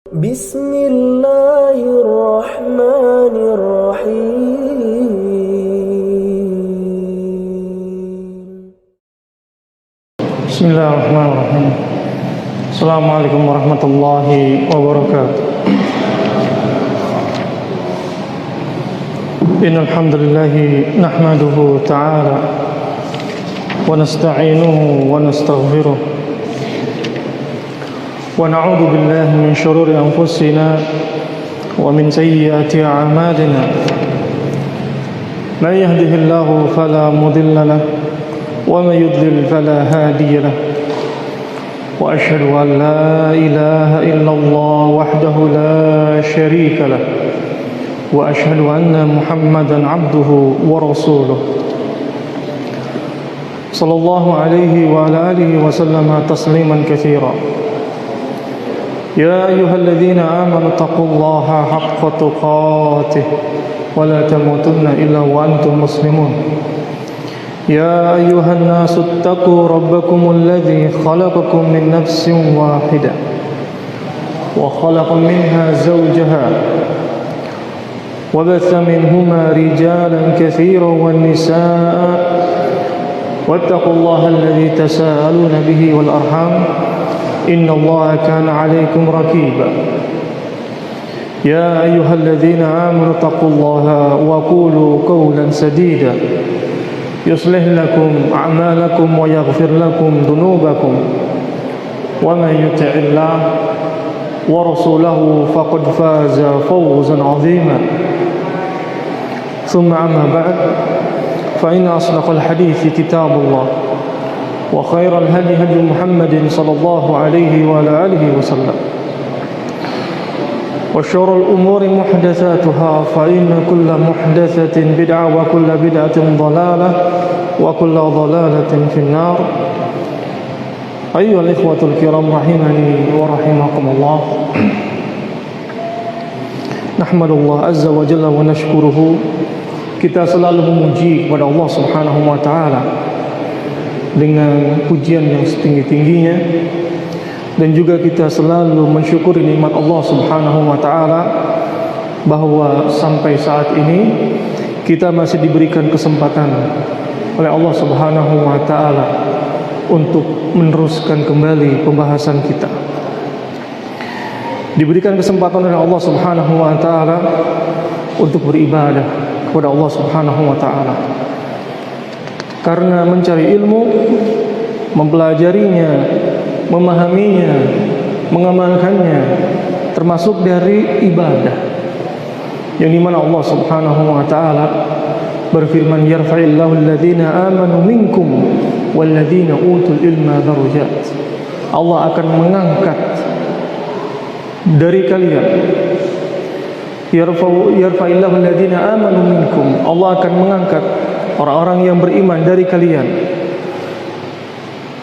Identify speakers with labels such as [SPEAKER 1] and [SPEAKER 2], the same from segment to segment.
[SPEAKER 1] Bismillahirrahmanirrahim.
[SPEAKER 2] Bismillahirrahmanirrahim. Assalamualaikum warahmatullahi wabarakatuh. Innal hamdalillah nahmaduhu ta'ala wa nasta'inuhu wa nastaghfiruh wa na'udzu billahi min shururi anfusina wa min sayyiati a'malina. Man yahdihillahu fala mudilla lahu wa man yudlil fala hadiya lahu. Wa asyhadu an la ilaha illallah wahdahu la syarika lahu wa asyhadu anna Muhammadan abduhu wa rasuluh. Sallallahu alaihi wa ala alihi wa sallama tasliman katsira. Ya ayyuhalladzina amanu taqullaha haqqa tuqatih wa la tamutunna illa wa antum muslimun. Ya ayyuhan nasu ittaqu rabbakumul ladzi khalaqakum min nafsin wahidah wa khalaqa minha zawjaha wa batha minhuma rijalan katsiran wan nisaa wattaqullaha alladzi tasaaluna bihi wal arham innallaha kana 'alaykum raqiba. Ya ayyuhalladzina amanu taqullaha wa qulu qawlan sadida yuslih lakum a'malakum wa yaghfir lakum dhunubakum wa man yuti'illah wa rasulahu faqad faza fawzan 'azima. Thumma amma ba'd, fa inna asdaqal hadithi kitabullah wa khairal hadi hadi Muhammadin sallallahu alaihi wa ala alihi wasallam wa syarrul umuri muhdatsatuha fa inna kulla muhdatsatin bid'ah wa kulla bid'atin dhalalah wa kulla dhalalatin finnar. Ayyuhal ikhwatul kiram rahimani wa rahimakumullah. Nahmadullah azza wa jalla wa nashkuruhu. Kita selalu memuji kepada Allah Subhanahu wa taala dengan pujian yang setinggi-tingginya, dan juga kita selalu mensyukuri nikmat Allah Subhanahu wa taala bahwa sampai saat ini kita masih diberikan kesempatan oleh Allah Subhanahu wa taala untuk meneruskan kembali pembahasan kita. Diberikan kesempatan oleh Allah Subhanahu wa taala untuk beribadah kepada Allah Subhanahu wa taala. Karena mencari ilmu, mempelajarinya, memahaminya, mengamalkannya termasuk dari ibadah, yang dimana Allah Subhanahu wa ta'ala berfirman, yarfa'illahu alladhina amanu minkum walladhina utul ilma darajat. Allah akan mengangkat dari kalian. Yarfa'illahu alladhina amanu minkum, Allah akan mengangkat orang-orang yang beriman dari kalian.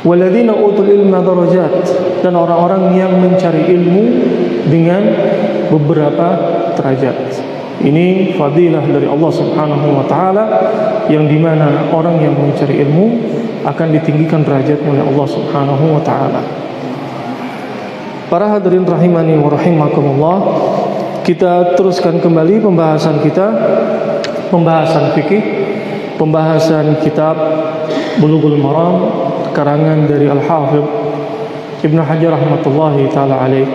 [SPEAKER 2] Walladzina utul ilma darajat, dan orang-orang yang mencari ilmu dengan beberapa derajat. Ini fadilah dari Allah Subhanahu wa taala, yang dimana orang yang mencari ilmu akan ditinggikan derajatnya oleh Allah Subhanahu wa taala. Para hadirin rahimani wa rahimakumullah, kita teruskan kembali pembahasan kita, pembahasan fikih, pembahasan kitab Bulughul Maram karangan dari Al-Hafidh Ibnu Hajar rahmatullahi ta'ala alaih.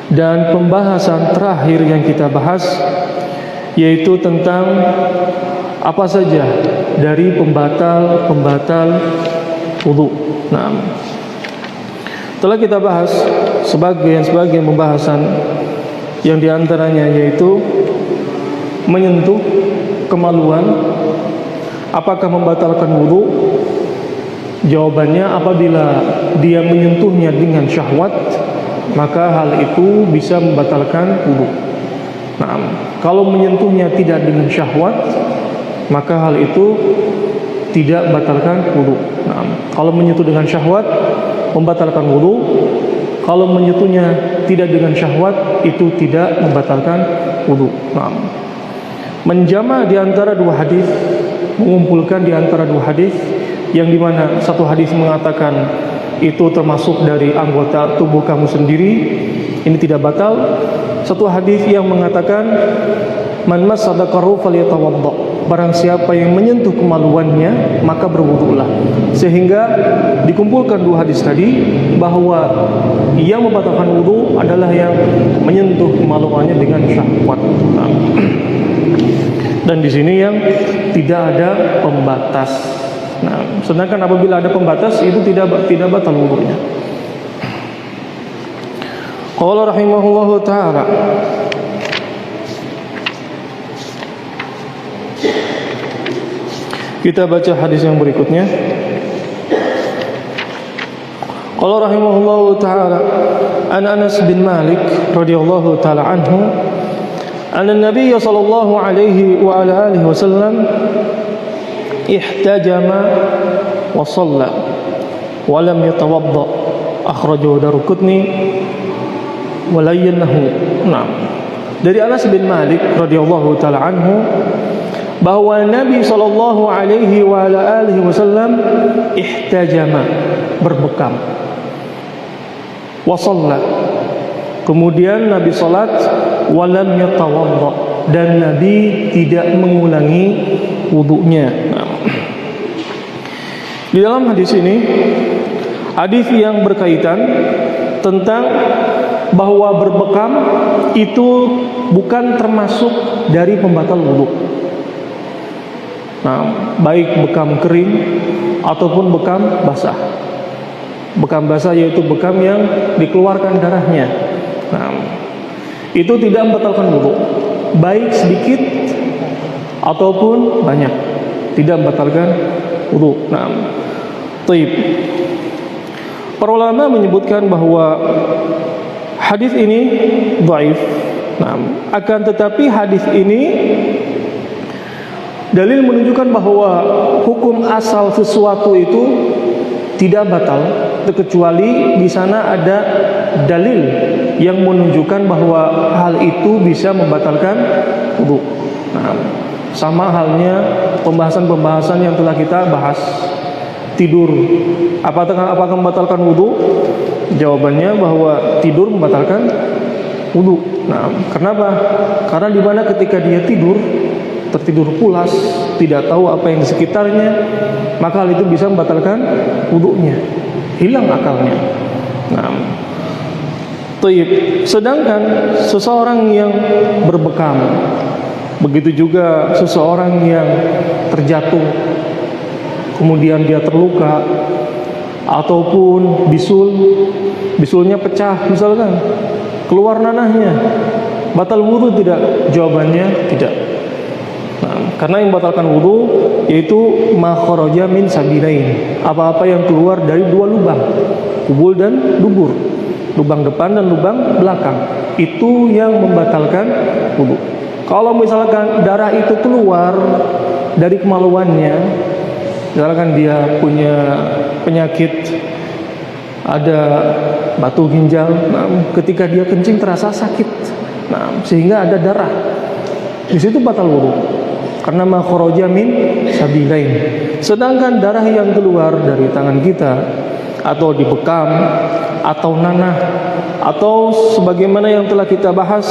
[SPEAKER 2] Dan pembahasan terakhir yang kita bahas yaitu tentang apa saja dari pembatal wudu. Nah, telah kita bahas sebagian pembahasan, yang diantaranya yaitu menyentuh kemaluan apakah membatalkan wudu. Jawabannya, apabila dia menyentuhnya dengan syahwat, maka hal itu bisa membatalkan wudu. Nah, kalau menyentuhnya tidak dengan syahwat, maka hal itu tidak membatalkan wudu. Nah, kalau menyentuh dengan syahwat membatalkan wudu. Kalau menyentuhnya tidak dengan syahwat, itu tidak membatalkan wudu. Nah, menjama di antara dua hadis, mengumpulkan di antara dua hadis, yang dimana satu hadis mengatakan itu termasuk dari anggota tubuh kamu sendiri, Ini tidak batal. Satu hadis yang mengatakan man massa dzakarahu falyatawadda. Barang siapa yang menyentuh kemaluannya maka berwudulah. Sehingga dikumpulkan dua hadis tadi bahwa yang membatalkan wudu adalah yang menyentuh kemaluannya dengan syahwat. Dan di sini yang tidak ada pembatas. Nah, sedangkan apabila ada pembatas itu tidak batal wudunya. Qala rahimahullahu taala, kita baca hadis yang berikutnya. Qala rahimahullahu taala an Anas bin Malik radhiyallahu taala anhu anna an-nabiy sallallahu alaihi wa ala alihi wasallam ihtajama wa shalla wa lam yatawadda akhrajahu Daruqutni wa layyanahu. Nah, dari Anas bin Malik radhiyallahu taala anhu bahwa Nabi sallallahu alaihi wa ala alihi wasallam ihtajama, berbekam, wa shalla, kemudian Nabi salat, wa lam yatawadda, dan Nabi tidak mengulangi wudunya. Di dalam hadis ini, hadis yang berkaitan tentang bahwa berbekam itu bukan termasuk dari pembatal wudu. Nah, baik bekam kering ataupun bekam basah. Bekam basah yaitu bekam yang dikeluarkan darahnya. Nah, itu tidak membatalkan wudu, baik sedikit ataupun banyak, tidak membatalkan wudu. Nah, taib. Para ulama menyebutkan bahwa hadis ini dhaif. Nah, akan tetapi hadis ini dalil menunjukkan bahwa hukum asal sesuatu itu tidak batal kecuali di sana ada dalil yang menunjukkan bahwa hal itu bisa membatalkan wudu. Nah, sama halnya pembahasan-pembahasan yang telah kita bahas. Tidur, apakah membatalkan wudu? Jawabannya bahwa tidur membatalkan wudu. Nah, kenapa? Karena di mana ketika dia tidur, tertidur pulas, tidak tahu apa yang di sekitarnya, maka hal itu bisa membatalkan wudunya, hilang akalnya. Nah, sedangkan seseorang yang berbekam, begitu juga seseorang yang terjatuh, kemudian dia terluka, ataupun bisulnya pecah misalkan, keluar nanahnya, batal wudu tidak? Jawabannya tidak. Nah, karena yang membatalkan wudu yaitu ma kharaja min sabilain, apa-apa yang keluar dari dua lubang, kubul dan dubur, lubang depan dan lubang belakang, itu yang membatalkan wudu. Kalau misalkan darah itu keluar dari kemaluannya, misalkan dia punya penyakit, ada batu ginjal, nah, ketika dia kencing terasa sakit, nah, sehingga ada darah, di situ batal wudu. Karena ma kharaja min sabilain. Sedangkan darah yang keluar dari tangan kita, atau di bekam, atau nanah, atau sebagaimana yang telah kita bahas,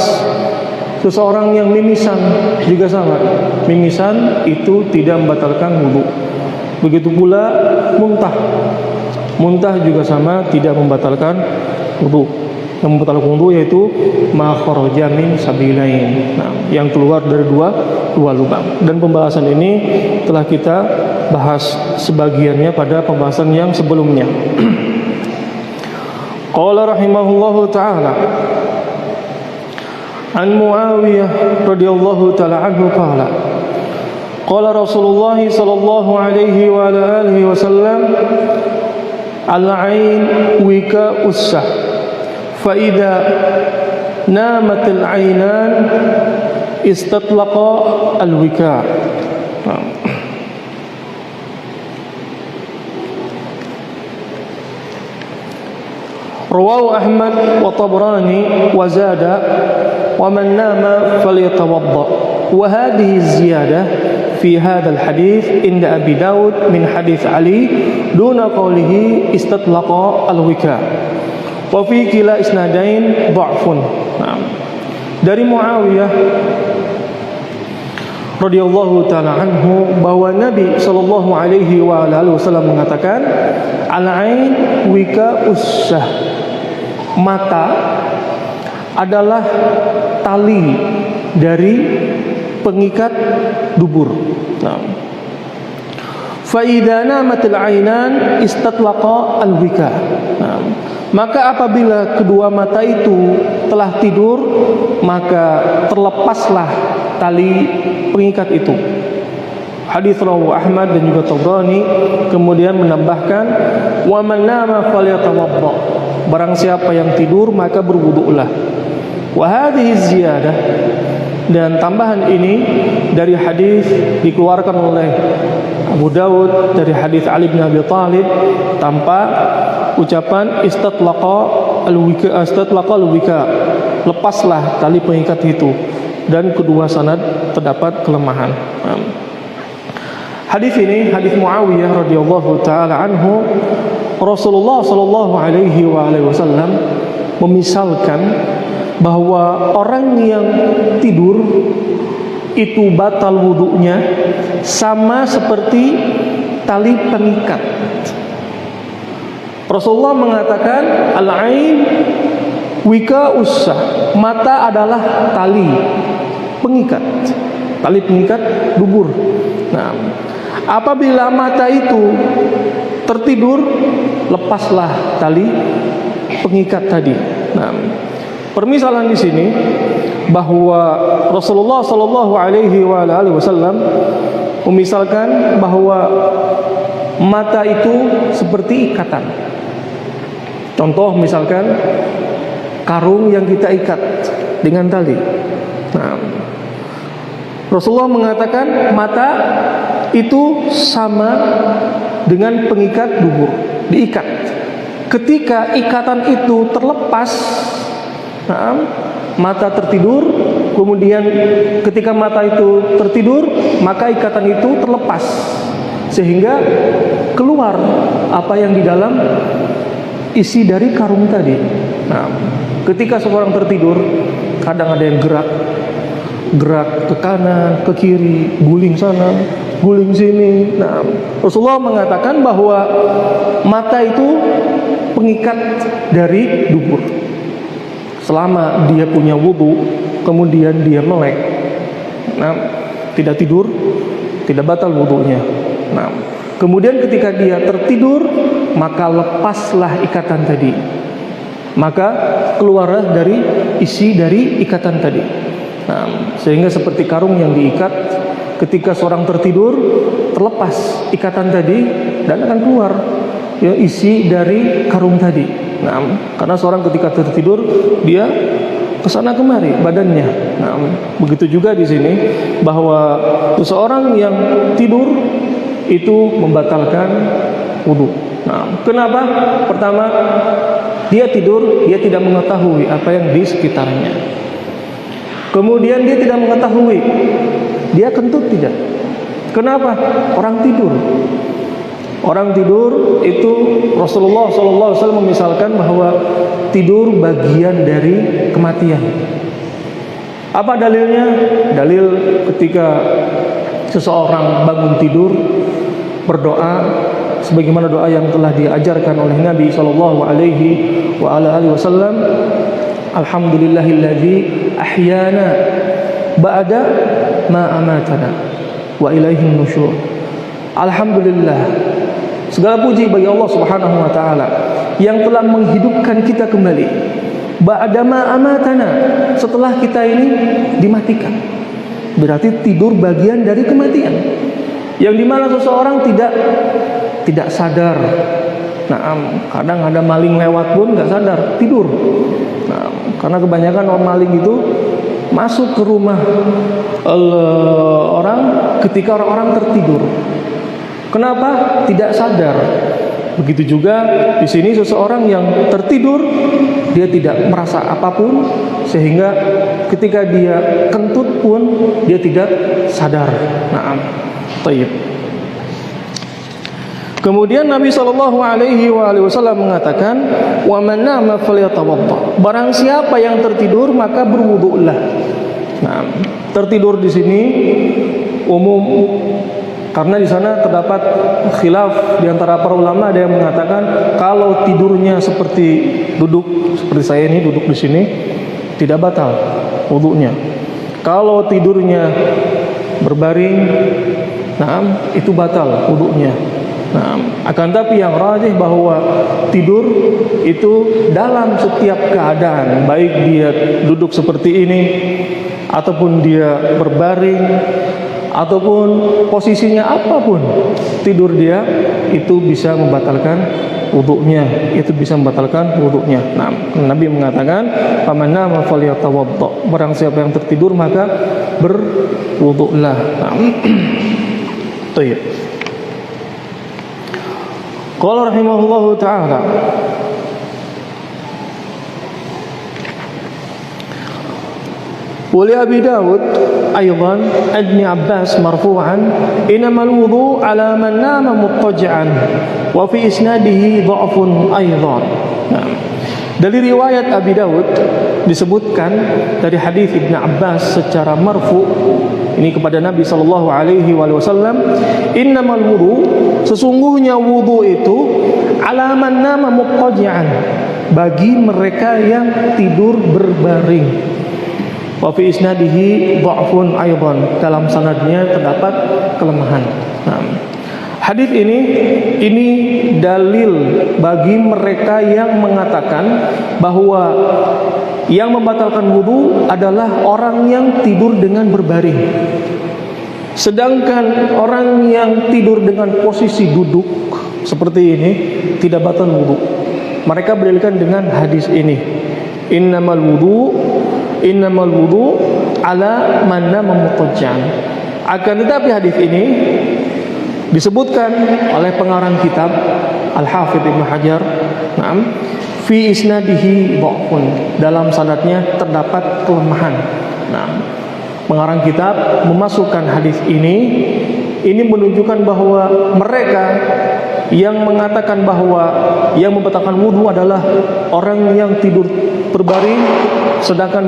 [SPEAKER 2] seseorang yang mimisan juga sama. Mimisan itu tidak membatalkan wudu. Begitu pula muntah. Muntah juga sama, tidak membatalkan wudu. Yang membatalkan wudu yaitu ma kharaja min sabilain. Nah, yang keluar dari dua lubang. Dan pembahasan ini telah kita bahas sebagiannya pada pembahasan yang sebelumnya. Qala rahimahullahu taala an Muawiyah radhiyallahu taala anhu qala qala Rasulullah sallallahu alaihi wa ala alihi wasallam al-ain wika ussah fa idza namat al-ainan istatlaqa al-wika. Rawahu Ahmad wa Tabrani wa zada wa man nama falyatawadda. Wa hadhihi ziyadah fi hadzal hadits inda Abi Daud min hadits Ali duna qawlihi istatlaqa al-wika. Wa fi kila isnadain dha'fun. Nah, dari Muawiyah radhiyallahu taala anhu bahwa Nabi sallallahu alaihi wa alihi wasallam mengatakan, al-ain wika ussah. Mata adalah tali dari pengikat dubur. Nah, fa idza namatil ainan istatlaqa al-wika. Nah, maka apabila kedua mata itu telah tidur, maka terlepaslah tali pengikat itu. Hadis rawahu Ahmad dan juga Tabrani, kemudian menambahkan, wa man nama falyatawadda. Barang siapa yang tidur maka berwudulah. Wa hadhihi ziyadah, dan tambahan ini dari hadis dikeluarkan oleh Abu Dawud dari hadis Ali bin Abi Thalib tanpa ucapan istatlaqa al-wika, lepaslah tali pengikat itu, dan kedua sanad terdapat kelemahan. Hadis ini hadis Muawiyah radhiyallahu taala anhu, Rasulullah sallallahu alaihi wasallam memisalkan bahwa orang yang tidur itu batal wudunya sama seperti tali pengikat. Rasulullah mengatakan, al-ain wika ussah, mata adalah tali pengikat dubur. Nah, apabila mata itu tertidur, lepaslah tali pengikat tadi. Nah, permisalan di sini bahwa Rasulullah Shallallahu Alaihi Wasallam memisalkan bahwa mata itu seperti ikatan. Contoh misalkan karung yang kita ikat dengan tali. Nah, Rasulullah mengatakan mata itu sama dengan pengikat dubur, diikat. Ketika ikatan itu terlepas, nah, mata tertidur, kemudian ketika mata itu tertidur, maka ikatan itu terlepas, sehingga keluar apa yang di dalam isi dari karung tadi. Nah, ketika seorang tertidur, kadang ada yang gerak ke kanan, ke kiri, guling sana, guling sini. Nah, Rasulullah mengatakan bahwa mata itu pengikat dari dubur. Selama dia punya wudu, kemudian dia melek, nah, tidak tidur, tidak batal wudunya. Nah, kemudian ketika dia tertidur, maka lepaslah ikatan tadi, maka keluarlah dari isi dari ikatan tadi. Nah, sehingga seperti karung yang diikat, ketika seorang tertidur, terlepas ikatan tadi dan akan keluar ya isi dari karung tadi. Nah, karena seorang ketika tertidur dia kesana kemari badannya. Nah, begitu juga di sini bahwa seseorang yang tidur itu membatalkan wudu. Nah, kenapa? Pertama, dia tidur, dia tidak mengetahui apa yang di sekitarnya. Kemudian dia tidak mengetahui, dia kentut tidak. Kenapa? Orang tidur. Orang tidur itu Rasulullah SAW memisalkan bahwa tidur bagian dari kematian. Apa dalilnya? Dalil ketika seseorang bangun tidur berdoa sebagaimana doa yang telah diajarkan oleh Nabi SAW. Alhamdulillahilladzi ahyana ba'da ma amatana wa ilaihin nusyur. Alhamdulillah, segala puji bagi Allah Subhanahu wa taala yang telah menghidupkan kita kembali ba'da ma amatana, setelah kita ini dimatikan. Berarti tidur bagian dari kematian, yang dimana seseorang tidak sadar. Nah, kadang ada maling lewat pun nggak sadar, tidur. Nah, karena kebanyakan orang maling itu masuk ke rumah orang ketika orang-orang tertidur. Kenapa? Tidak sadar. Begitu juga di sini seseorang yang tertidur, dia tidak merasa apapun, sehingga ketika dia kentut pun dia tidak sadar. Nah, tayyib. Kemudian Nabi SAW mengatakan, wa man nama falyatawadda. Barang siapa yang tertidur maka berwudulah. Nah, tertidur di sini umum karena di sana terdapat khilaf di antara para ulama. Ada yang mengatakan kalau tidurnya seperti duduk, seperti saya ini duduk di sini, tidak batal wudunya. Kalau tidurnya berbaring, nah itu batal wudunya. Nah, akan tapi yang rajih bahwa tidur itu dalam setiap keadaan, baik dia duduk seperti ini ataupun dia berbaring ataupun posisinya apapun, tidur dia itu bisa membatalkan wudunya, itu bisa membatalkan wudunya. Nah, Nabi mengatakan, "Faman nama falyatawadda." Barang siapa yang tertidur maka berwudulah. Nah, qala rahimahullahu ta'ala, wa li Abi Dawud aidan Ibn Abbas marfu'an, innamal wudu' ala man nama muttaji'an wa fi isnadihi dha'fun aidan. Nah, dari riwayat Abi Dawud disebutkan dari hadis Ibn Abbas secara marfu' ini kepada Nabi sallallahu alaihi wasallam, innamal wudu, sesungguhnya wudu itu ala man nama muttaji'an, bagi mereka yang tidur berbaring. Wa fi isnadihi dha'fun aidan, dalam sanadnya terdapat kelemahan. Nah, hadis ini dalil bagi mereka yang mengatakan bahwa yang membatalkan wudu adalah orang yang tidur dengan berbaring. Sedangkan orang yang tidur dengan posisi duduk seperti ini tidak batal wudu. Mereka berdalilkan dengan hadis ini, innamal wudu ala man nama mutajjan. Akan tetapi hadis ini disebutkan oleh pengarang kitab Al-Hafidz Ibnu Hajar, fi isnadihi dha'fun, dalam sanadnya terdapat kelemahan. Nah, pengarang kitab memasukkan hadis ini menunjukkan bahwa mereka yang mengatakan bahwa yang membatalkan wudu adalah orang yang tidur berbaring, sedangkan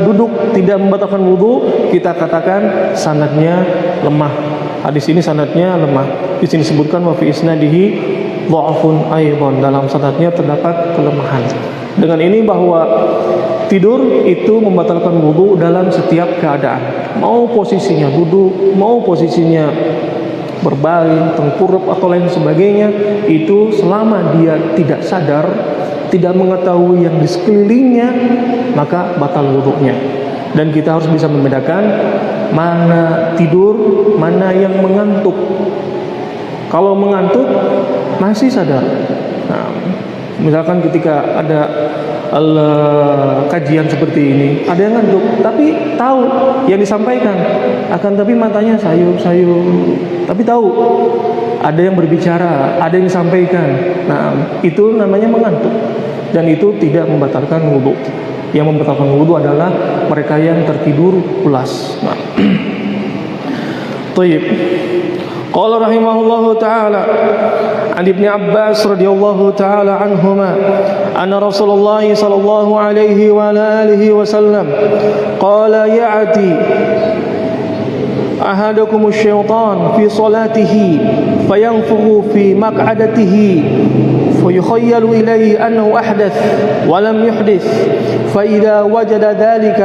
[SPEAKER 2] duduk tidak membatalkan wudu, kita katakan sanadnya lemah. Hadis ini sanadnya lemah. Di sini disebutkan wa fi isnadihi dha'fun aidan, dalam sanadnya terdapat kelemahan. Dengan ini bahwa tidur itu membatalkan wudu dalam setiap keadaan, mau posisinya duduk, mau posisinya berbaring, tengkurap atau lain sebagainya, itu selama dia tidak sadar, tidak mengetahui yang di sekelilingnya, maka batal wudunya. Dan kita harus bisa membedakan mana tidur, mana yang mengantuk. Kalau mengantuk masih sadar. Nah, misalkan ketika ada kajian seperti ini, ada yang ngantuk tapi tahu yang disampaikan, akan tapi matanya sayup-sayup, tapi tahu ada yang berbicara, ada yang disampaikan. Nah, itu namanya mengantuk, dan itu tidak membatalkan wudu. Yang membatalkan wudu adalah mereka yang tertidur pulas. Nah. Tayyib. Qala rahimahullahu ta'ala an Ibn Abbas radhiyallahu ta'ala anhuma anna Rasulullah sallallahu alaihi wa alihi wasallam qala ya'ti ahadukum asy-syaitan fi salatihi fayanfukhu fi maq'adatihi فيخيل إليه أنه أحدث ولم يحدث فإذا وجد ذلك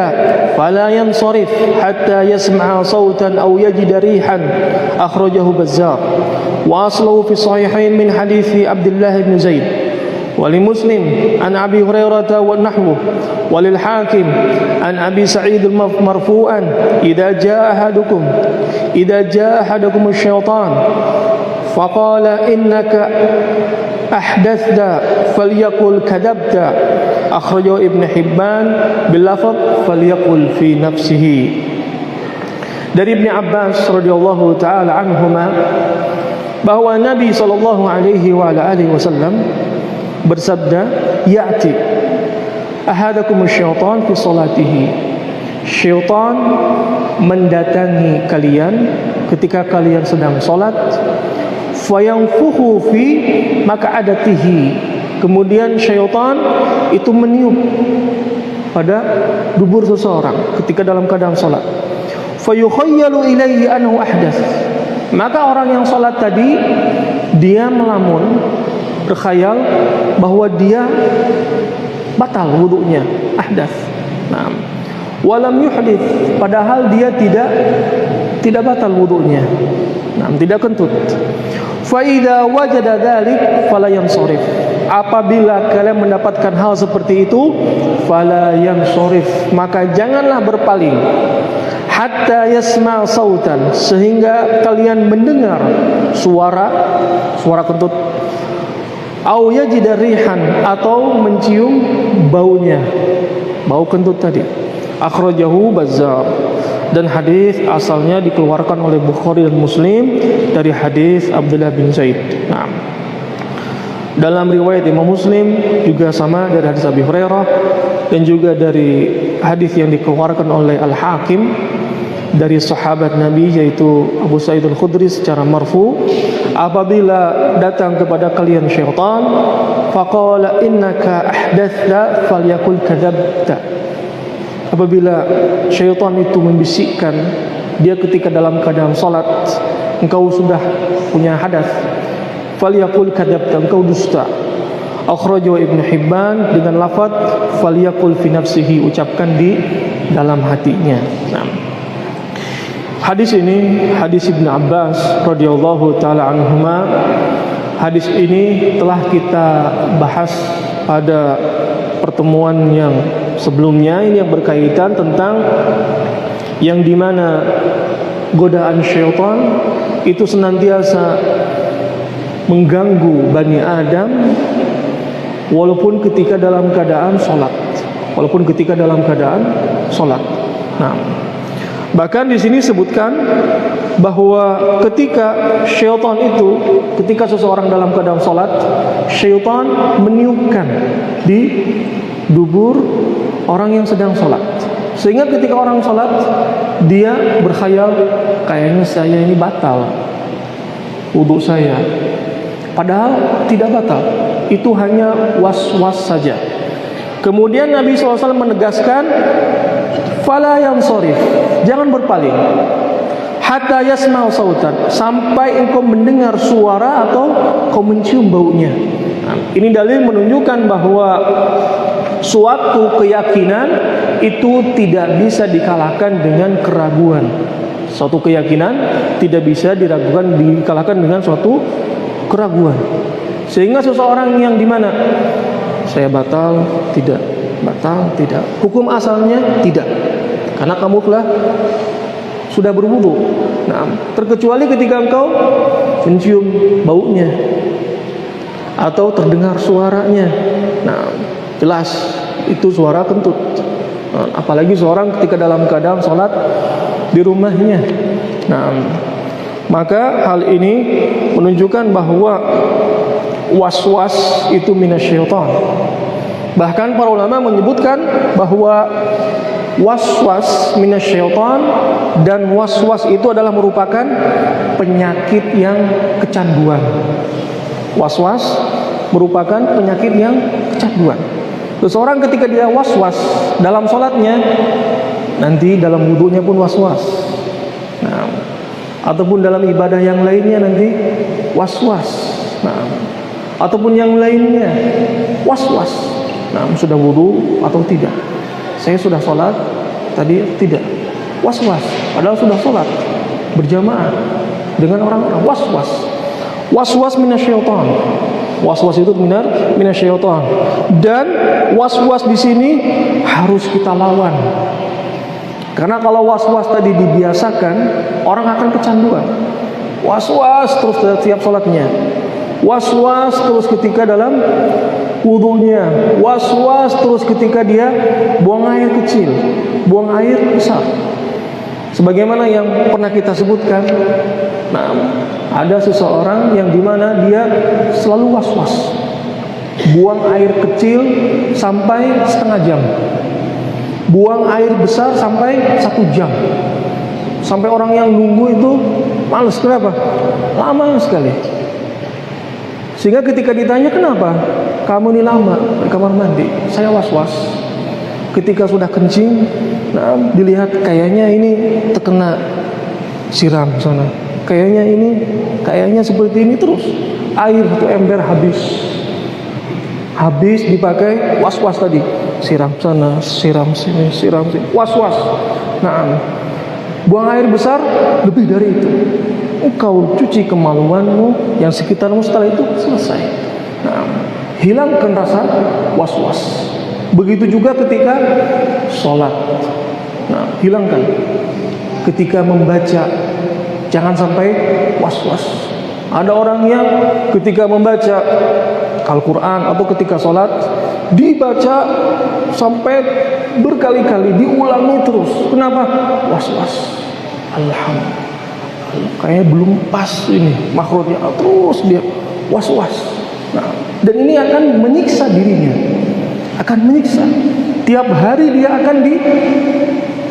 [SPEAKER 2] فلا ينصرف حتى يسمع صوتا أو يجد ريحا أخرجه بزار وأصله في الصحيحين من حديث عبد الله بن زيد ولمسلم عن أبي هريرة ونحوه وللحاكم عن أبي سعيد مرفوعا إذا جاء أحدكم الشيطان فقال إنك أحدثت فليقل كذبت أخرجه ابن حبان باللفظ فليقل في نفسه. Dari Ibn Abbas radhiyallahu taala anhuma bahwa Nabi sallallahu alaihi wasallam bersabda, ya'ti ahadakum asy-syaitan fi salatihi, syaitan mendatangi kalian ketika kalian sedang salat, fayanfuhu fi maq'adatihi. Kemudian syaitan itu meniup pada dubur seseorang ketika dalam keadaan salat. Fayukhayyalu ilaihi annahu ahdath. Maka orang yang salat tadi dia melamun, berkhayal bahwa dia batal wudunya, ahdath. Nah, walam yuhdits, padahal dia tidak batal wudunya. Nah, tidak kentut. Fa idza wajada dzalik fala yansharif. Apabila kalian mendapatkan hal seperti itu, fala yansharif, maka janganlah berpaling. Hatta yasma' sautan, sehingga kalian mendengar suara kentut. Au yajida rihan, atau mencium baunya, bau kentut tadi. Akhrajahu Bazzar. Dan hadis asalnya dikeluarkan oleh Bukhari dan Muslim dari hadis Abdullah bin Zaid. Nah, dalam riwayat Imam Muslim juga sama dari hadis Abi Hurairah, dan juga dari hadis yang dikeluarkan oleh Al-Hakim dari sahabat Nabi yaitu Abu Sa'id Al-Khudri secara marfu, apabila datang kepada kalian syaitan faqala innaka ahdathta falyakul kadzabta. Apabila syaitan itu membisikkan dia ketika dalam keadaan salat, engkau sudah punya hadas, falyakul kadzabta, engkau dusta. Akhrajahu Ibnu Hibban dengan lafaz falyakul fi nafsihi, ucapkan di dalam hatinya. Nah, hadis ini hadis Ibnu Abbas radhiyallahu taala anhuma. Hadis ini telah kita bahas pada pertemuan yang sebelumnya, ini yang berkaitan tentang yang dimana godaan syaitan itu senantiasa mengganggu Bani Adam walaupun ketika dalam keadaan sholat. Nah, bahkan di sini sebutkan bahwa ketika syaitan itu, ketika seseorang dalam keadaan sholat, syaitan meniupkan di dubur orang yang sedang sholat, sehingga ketika orang sholat dia berkhayal, kayaknya saya ini batal wudu saya, padahal tidak batal, itu hanya was-was saja. Kemudian Nabi SAW menegaskan, fala yansharif, jangan berpaling, hatta yasma'u sautan, sampai engkau mendengar suara atau kau mencium baunya. Nah, ini dalil menunjukkan bahwa suatu keyakinan itu tidak bisa dikalahkan dengan keraguan. Suatu keyakinan tidak bisa dikalahkan dengan suatu keraguan. Sehingga seseorang yang dimana saya batal, tidak, hukum asalnya tidak, karena kamu telah sudah berwudu. Nah, terkecuali ketika engkau mencium baunya atau terdengar suaranya. Nah, jelas itu suara kentut. Nah, apalagi seorang ketika dalam keadaan sholat di rumahnya. Nah, maka hal ini menunjukkan bahwa was-was itu minasyaitan. Bahkan para ulama menyebutkan bahwa was-was minasyaitan dan was-was itu adalah merupakan penyakit yang kecanduan. Was-was merupakan penyakit yang kecanduan. Seseorang ketika dia was-was dalam sholatnya, nanti dalam wudunya pun was-was. Nah, ataupun dalam ibadah yang lainnya nanti was-was. Nah, ataupun yang lainnya was-was. Nah, sudah wudu atau tidak? Saya sudah sholat tadi tidak, was-was. Padahal sudah sholat berjamaah dengan orang-orang, was-was. Was-was minasyaitan. Was-was itu minasyaitan. Dan was-was di sini harus kita lawan. Karena kalau was-was tadi dibiasakan, orang akan kecanduan. Was-was terus setiap sholatnya. Was-was terus ketika dalam wudunya. Was-was terus ketika dia buang air kecil, buang air besar. Sebagaimana yang pernah kita sebutkan, nah, ada seseorang yang dimana dia selalu was-was, buang air kecil sampai setengah jam, buang air besar sampai 1 jam, sampai orang yang nunggu itu males. Kenapa? Lama sekali. Sehingga ketika ditanya, kenapa kamu ini lama di kamar mandi? Saya was-was. Ketika sudah kencing, nah, dilihat kayaknya ini terkena siram sana. Kayaknya seperti ini terus. Air satu ember habis dipakai, was-was tadi. Siram sana, siram sini, was-was. Nah, buang air besar lebih dari itu. Engkau cuci kemaluanmu, yang sekitarmu, setelah itu selesai. Nah, hilangkan rasa was-was. Begitu juga ketika sholat. Nah, hilangkan. Ketika membaca, jangan sampai was-was. Ada orang yang ketika membaca Al-Quran atau ketika sholat, dibaca sampai berkali-kali, diulangi terus. Kenapa? Was-was. Alhamdulillah, kayaknya belum pas ini makhrajnya, terus dia was-was. Nah, dan ini akan menyiksa dirinya, akan menyiksa. Tiap hari dia akan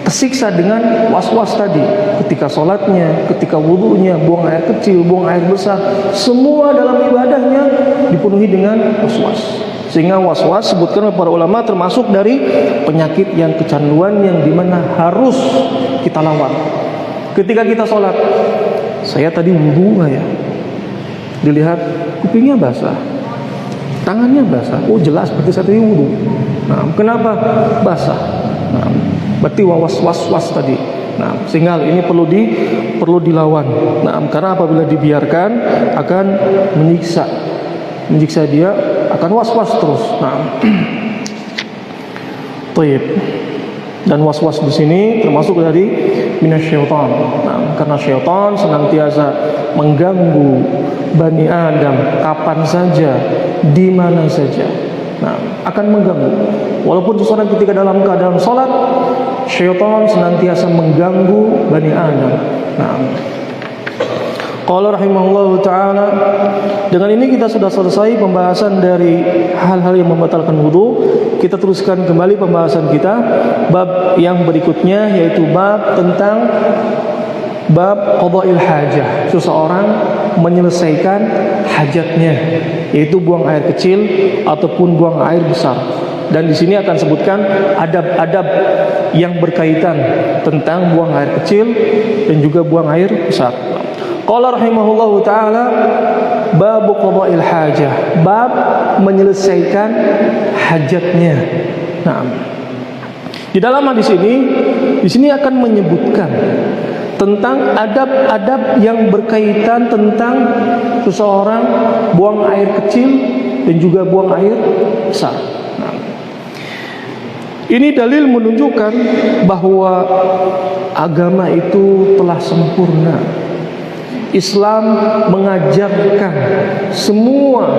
[SPEAKER 2] tersiksa dengan was-was tadi. Ketika sholatnya, ketika wudhunya, buang air kecil, buang air besar, semua dalam ibadahnya dipenuhi dengan was-was. Sehingga was-was sebutkan oleh para ulama termasuk dari penyakit yang kecanduan yang dimana harus kita lawan. Ketika kita sholat, saya tadi wudhu nggak ya? Dilihat kupingnya basah, tangannya basah. Oh jelas berarti saya tadi wudhu. Nah, kenapa basah? Nah, berarti was-was tadi. Nah, sehingga hal ini perlu dilawan. Nah, karena apabila dibiarkan akan menyiksa dia, akan was-was terus. Nah, Taib. Dan was-was di sini termasuk dari minasyaitan. Nah, karena syaitan senantiasa mengganggu Bani Adam kapan saja, di mana saja. Nah, akan mengganggu. Walaupun seseorang ketika dalam keadaan sholat, syaitan senantiasa mengganggu Bani Adam. Nah, qala rahimahullahu ta'ala, dengan ini kita sudah selesai pembahasan dari hal-hal yang membatalkan wudu. Kita teruskan kembali pembahasan kita, bab yang berikutnya, yaitu bab tentang bab qada'il hajah. Seseorang menyelesaikan hajatnya, yaitu buang air kecil ataupun buang air besar. Dan di sini akan sebutkan adab-adab yang berkaitan tentang buang air kecil dan juga buang air besar. Qala rahimahullahu ta'ala, bab qada'il hajah, bab menyelesaikan hajatnya. Nah, di dalam hadis di sini akan menyebutkan tentang adab-adab yang berkaitan tentang seseorang buang air kecil dan juga buang air besar. Nah, ini dalil menunjukkan bahwa agama itu telah sempurna. Islam mengajarkan semua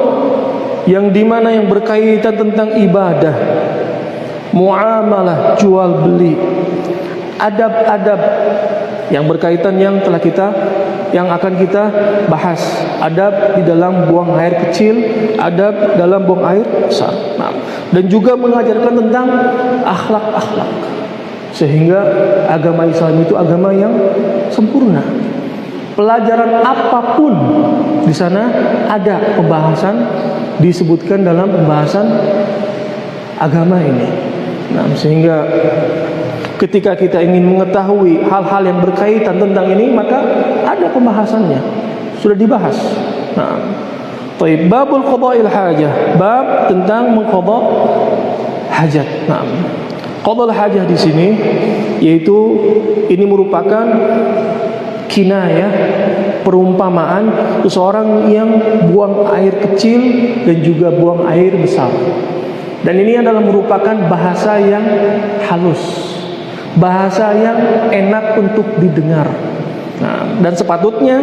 [SPEAKER 2] yang dimana yang berkaitan tentang ibadah, muamalah, jual beli, adab-adab yang berkaitan yang akan kita bahas. Adab di dalam buang air kecil, adab dalam buang air besar. Nah, dan juga mengajarkan tentang akhlak-akhlak. Sehingga agama Islam itu agama yang sempurna. Pelajaran apapun di sana ada pembahasan, disebutkan dalam pembahasan agama ini. Nah, sehingga ketika kita ingin mengetahui hal-hal yang berkaitan tentang ini, maka ada pembahasannya, sudah dibahas. Nah, Taib, babul qada'il hajah, bab tentang mengqadha hajat. Nah, qada'il hajah di sini yaitu ini merupakan kinayah, perumpamaan seseorang yang buang air kecil dan juga buang air besar. Dan ini adalah merupakan bahasa yang halus, bahasa yang enak untuk didengar. Nah, dan sepatutnya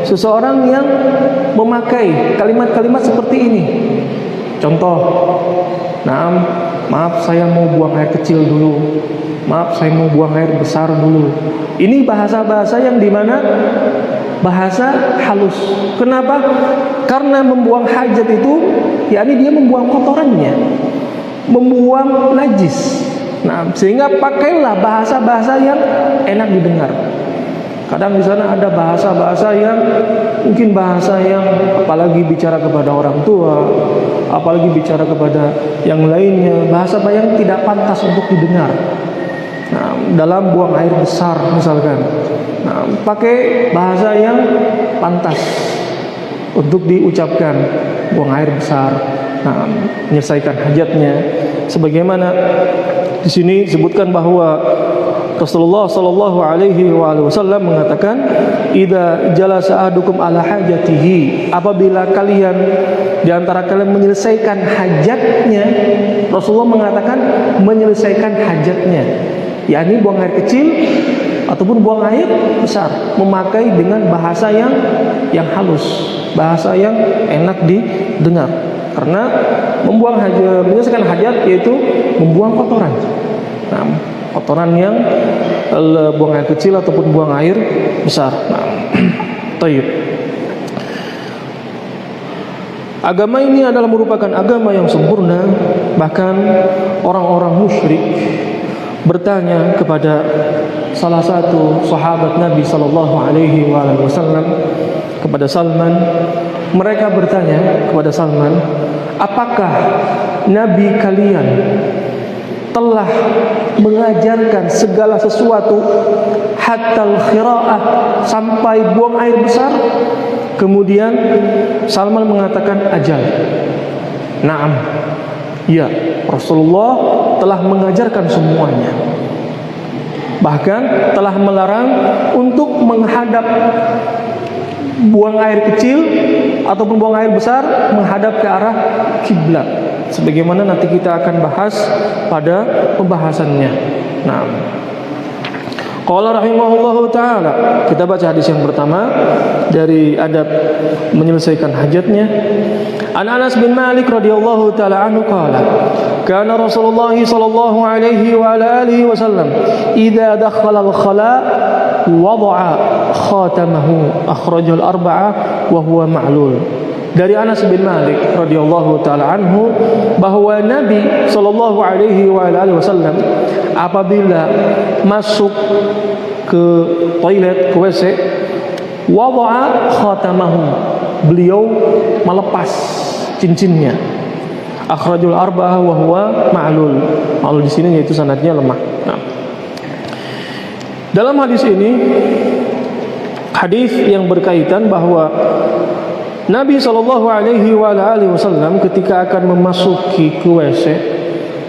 [SPEAKER 2] seseorang yang memakai kalimat-kalimat seperti ini. Contoh, nah, maaf saya mau buang air kecil dulu, maaf saya mau buang air besar dulu. Ini bahasa-bahasa yang dimana bahasa halus. Kenapa? Karena membuang hajat itu, yakni dia membuang kotorannya, membuang najis. Nah, sehingga pakailah bahasa-bahasa yang enak didengar. Kadang di sana ada bahasa-bahasa yang mungkin apalagi bicara kepada orang tua, apalagi bicara kepada yang lainnya, bahasa yang tidak pantas untuk didengar. Nah, dalam buang air besar misalkan, nah, pakai bahasa yang pantas untuk diucapkan, buang air besar, nah, menyelesaikan hajatnya. Sebagaimana di sini disebutkan bahwa Rasulullah sallallahu alaihi wasallam mengatakan, "Idza jalasa ahadukum ala hajatihi," apabila kalian di antara kalian menyelesaikan hajatnya, Rasulullah mengatakan menyelesaikan hajatnya, yakni buang air kecil ataupun buang air besar, memakai dengan bahasa yang halus, bahasa yang enak didengar. Karena menyelesaikan hajat yaitu membuang kotoran. Nah, kotoran yang buang air kecil ataupun buang air besar. Nah, tayyib. Agama ini adalah merupakan agama yang sempurna. Bahkan orang-orang musyrik bertanya kepada salah satu sahabat Nabi sallallahu alaihi wasallam, kepada Salman. Mereka bertanya kepada Salman, apakah Nabi kalian telah mengajarkan segala sesuatu hatta al-khira'ah, sampai buang air besar? Kemudian Salman mengatakan, ajal, na'am, ya, Rasulullah telah mengajarkan semuanya. Bahkan telah melarang untuk menghadap buang air kecil ataupun buang air besar menghadap ke arah kiblat, sebagaimana nanti kita akan bahas pada pembahasannya. Nah, qala rahimahullahu taala, kita baca hadis yang pertama dari adab menyelesaikan hajatnya. An Anas bin Malik radhiyallahu taala anhu qala, kana Rasulullah sallallahu alaihi wa ala alihi wasallam idza dakhala al-khala wada'a khatamahu, akhrajal arba'ah wa huwa ma'lul. Dari Anas bin Malik radhiyallahu taala anhu bahwa Nabi sallallahu alaihi wa alihi wasallam apabila masuk ke toilet, ke WC, wada'a khatamahu, beliau melepas cincinnya. Akhrajul arba'ah wa huwa ma'lul. Ma'lul di sini yaitu sanadnya lemah. Nah, dalam hadis ini, hadis yang berkaitan bahwa Nabi sallallahu alaihi wasallam ketika akan memasuki ke WC,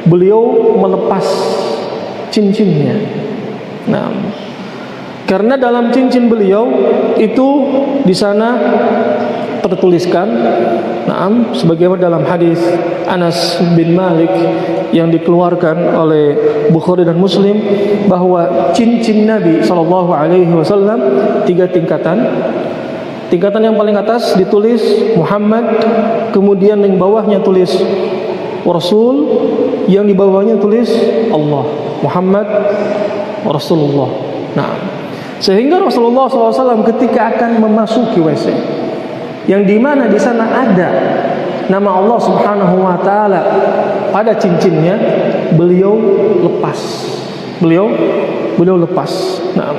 [SPEAKER 2] beliau melepas cincinnya. Nah, karena dalam cincin beliau itu di sana tertuliskan, nah, sebagaimana dalam hadis Anas bin Malik yang dikeluarkan oleh Bukhari dan Muslim, bahwa cincin Nabi sallallahu alaihi wasallam 3 tingkatan. Tingkatan yang paling atas ditulis Muhammad, kemudian yang bawahnya tulis Rasul, yang di bawahnya tulis Allah, Muhammad Rasulullah. Nah, sehingga Rasulullah SAW ketika akan memasuki WC, yang dimana di sana ada nama Allah Subhanahu Wa Taala pada cincinnya, beliau lepas. Beliau lepas. Nah,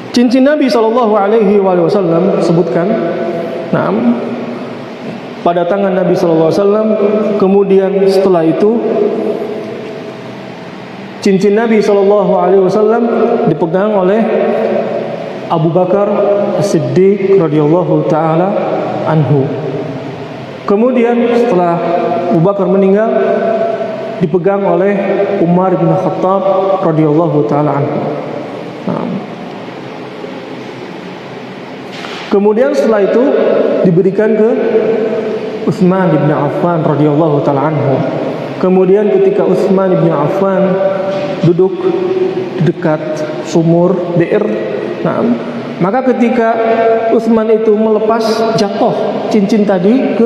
[SPEAKER 2] cincin Nabi Shallallahu Alaihi Wasallam sebutkan, nah, pada tangan Nabi Shallallahu Alaihi Wasallam. Kemudian setelah itu cincin Nabi Shallallahu Alaihi Wasallam dipegang oleh Abu Bakar As-Siddiq radhiyallahu taala anhu. Kemudian setelah Abu Bakar meninggal, dipegang oleh Umar bin Khattab radhiyallahu taala anhu. Nah, kemudian setelah itu diberikan ke Utsman bin Affan radhiyallahu taala anhu. Kemudian ketika Utsman bin Affan duduk di dekat sumur bi'r, nah, maka ketika Utsman itu melepas, jatuh cincin tadi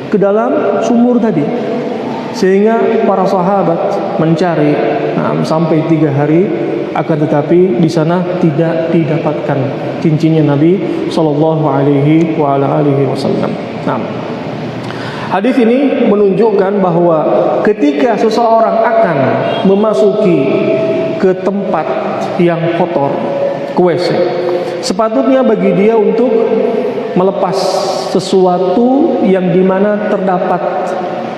[SPEAKER 2] ke dalam sumur tadi, sehingga para sahabat mencari, nah, sampai 3 hari, akan tetapi di sana tidak didapatkan cincinnya Nabi Shallallahu Alaihi Wasallam. Nah, hadis ini menunjukkan bahwa ketika seseorang akan memasuki ke tempat yang kotor ke WC, sepatutnya bagi dia untuk melepas sesuatu yang dimana terdapat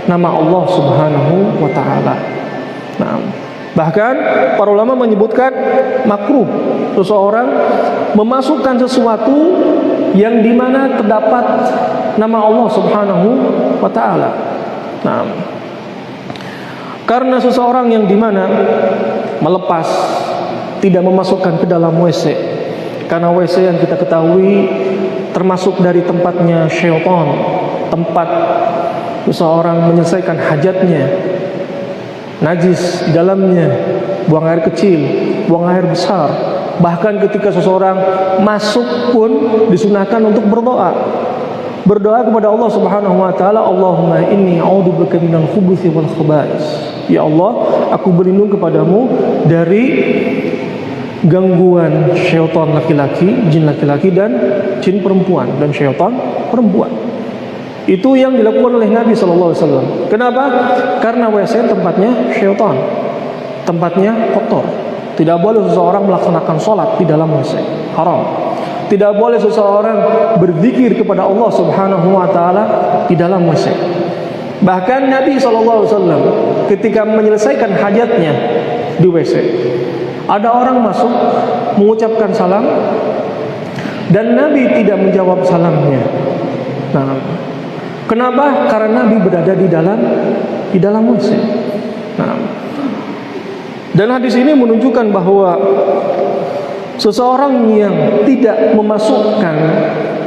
[SPEAKER 2] nama Allah Subhanahu wa ta'ala. Nah, bahkan para ulama menyebutkan makruh seseorang memasukkan sesuatu yang dimana terdapat nama Allah Subhanahu wa ta'ala. Nah, karena seseorang yang dimana melepas, tidak memasukkan ke dalam WC, karena WC yang kita ketahui termasuk dari tempatnya syaitan, tempat seseorang menyelesaikan hajatnya, najis di dalamnya, buang air kecil, buang air besar. Bahkan ketika seseorang masuk pun disunahkan untuk berdoa. Berdoa kepada Allah Subhanahu wa taala, Allahumma inni a'udzubika minal khubuthi wal khaba'is. Ya Allah, aku berlindung kepadamu dari gangguan syaitan laki-laki, jin laki-laki dan jin perempuan, dan syaitan perempuan. Itu yang dilakukan oleh Nabi sallallahu alaihi wasallam. Kenapa? Karena WC tempatnya syaitan, tempatnya kotor. Tidak boleh seseorang melaksanakan sholat di dalam WC, haram. Tidak boleh seseorang berzikir kepada Allah Subhanahu wa taala di dalam WC. Bahkan Nabi sallallahu alaihi wasallam ketika menyelesaikan hajatnya di WC, ada orang masuk mengucapkan salam dan Nabi tidak menjawab salamnya. Nah, kenapa? Karena Nabi berada di dalam WC. Nah, dan hadis ini menunjukkan bahwa seseorang yang tidak memasukkan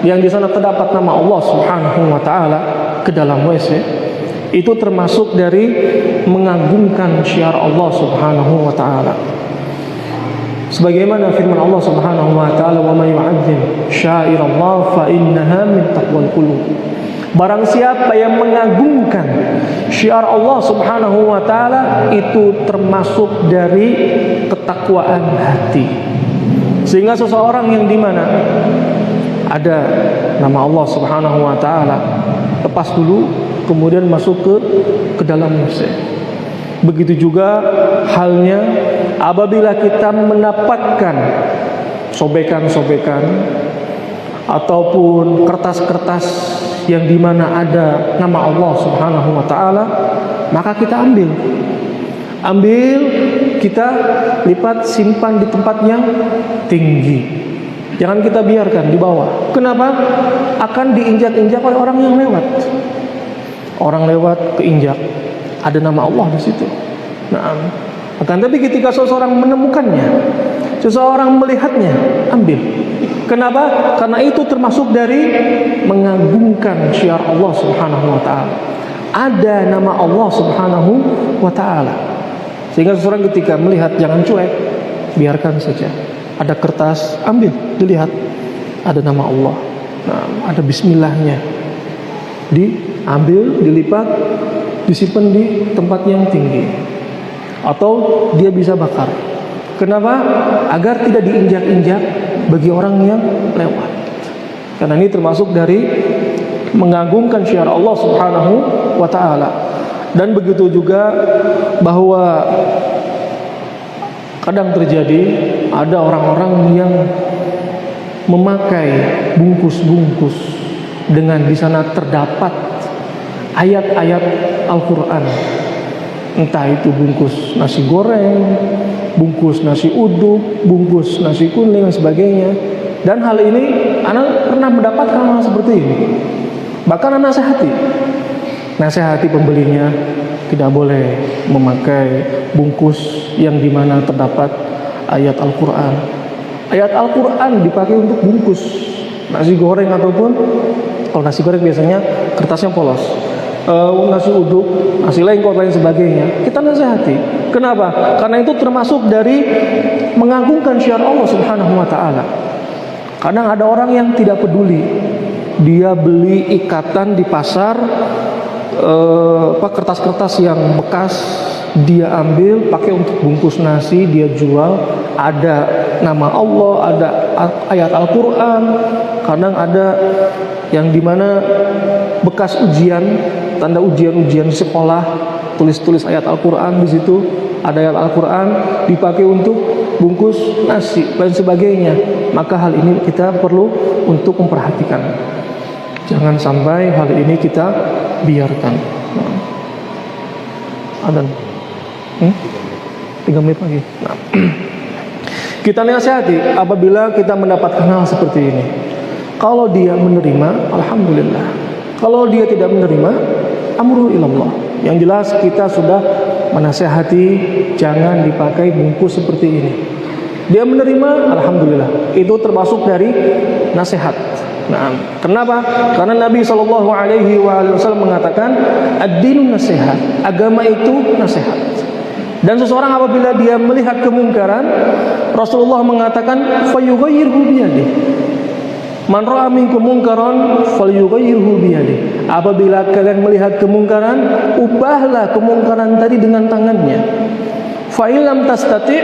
[SPEAKER 2] yang di sana terdapat nama Allah Subhanahu wa taala ke dalam WC, itu termasuk dari mengagungkan syiar Allah Subhanahu wa taala. Sebagaimana firman Allah Subhanahu wa taala, "Wa may yu'azzim sya'irallah fa innaha min taqwal qulub." Barang siapa yang mengagungkan syiar Allah Subhanahu wa taala, itu termasuk dari ketakwaan hati. Sehingga seseorang yang dimana ada nama Allah Subhanahu wa taala, lepas dulu kemudian masuk ke dalam WC. Begitu juga halnya apabila kita mendapatkan sobekan-sobekan ataupun kertas-kertas yang dimana ada nama Allah Subhanahu wa ta'ala, maka kita ambil, kita lipat, simpan di tempat yang tinggi. Jangan kita biarkan di bawah. Kenapa? Akan diinjak-injak oleh orang yang lewat. Orang lewat keinjak, ada nama Allah di situ. Nah, akan tapi ketika seseorang menemukannya, seseorang melihatnya, ambil. Kenapa? Karena itu termasuk dari mengagungkan syiar Allah Subhanahu wa taala. Ada nama Allah Subhanahu wa taala. Sehingga seseorang ketika melihat, jangan cuek, biarkan saja. Ada kertas, ambil, dilihat, ada nama Allah. Nah, ada bismillahnya. Diambil, dilipat, disimpan di tempat yang tinggi. Atau dia bisa bakar. Kenapa? Agar tidak diinjak-injak bagi orang yang lewat. Karena ini termasuk dari mengagungkan syiar Allah Subhanahu wa taala. Dan begitu juga bahwa kadang terjadi ada orang-orang yang memakai bungkus-bungkus dengan di sana terdapat ayat-ayat Al-Qur'an. Entah itu bungkus nasi goreng, bungkus nasi uduk, bungkus nasi kuning dan sebagainya. Dan hal ini anak pernah mendapatkan hal seperti ini. Bahkan anak nasihati pembelinya tidak boleh memakai bungkus yang dimana terdapat ayat Al-Quran. Ayat Al-Quran dipakai untuk bungkus nasi goreng ataupun kalau nasi goreng biasanya kertasnya polos. Nasi uduk, nasi lengkot lain sebagainya, kita nasihati. Kenapa? Karena itu termasuk dari mengagungkan syiar Allah Subhanahu wa taala. Kadang ada orang yang tidak peduli, dia beli ikatan di pasar, kertas-kertas yang bekas, dia ambil pakai untuk bungkus nasi, dia jual. Ada nama Allah, ada ayat Al-Quran. Kadang ada yang dimana bekas ujian, tanda ujian-ujian di sekolah, tulis-tulis ayat Al-Quran di situ, ada ayat Al-Quran dipakai untuk bungkus nasi dan sebagainya. Maka hal ini kita perlu untuk memperhatikan. Jangan sampai hal ini kita biarkan. Adzan. 3 menit lagi. Nah. Kita nasihati apabila kita mendapatkan hal seperti ini. Kalau dia menerima, alhamdulillah. Kalau dia tidak menerima, amruhu ilallah. Yang jelas kita sudah menasihati jangan dipakai bungkus seperti ini. Dia menerima, alhamdulillah. Itu termasuk dari nasihat. Nah, kenapa? Karena Nabi SAW mengatakan ad-dinun nasihat. Agama itu nasihat. Dan seseorang apabila dia melihat kemungkaran, Rasulullah mengatakan falyughayyirhu biyadihi. Man ra'a minkum munkaran falyughayyirhu biyadihi. Apabila kalian melihat kemungkaran, ubahlah kemungkaran tadi dengan tangannya. Fa illam tastati'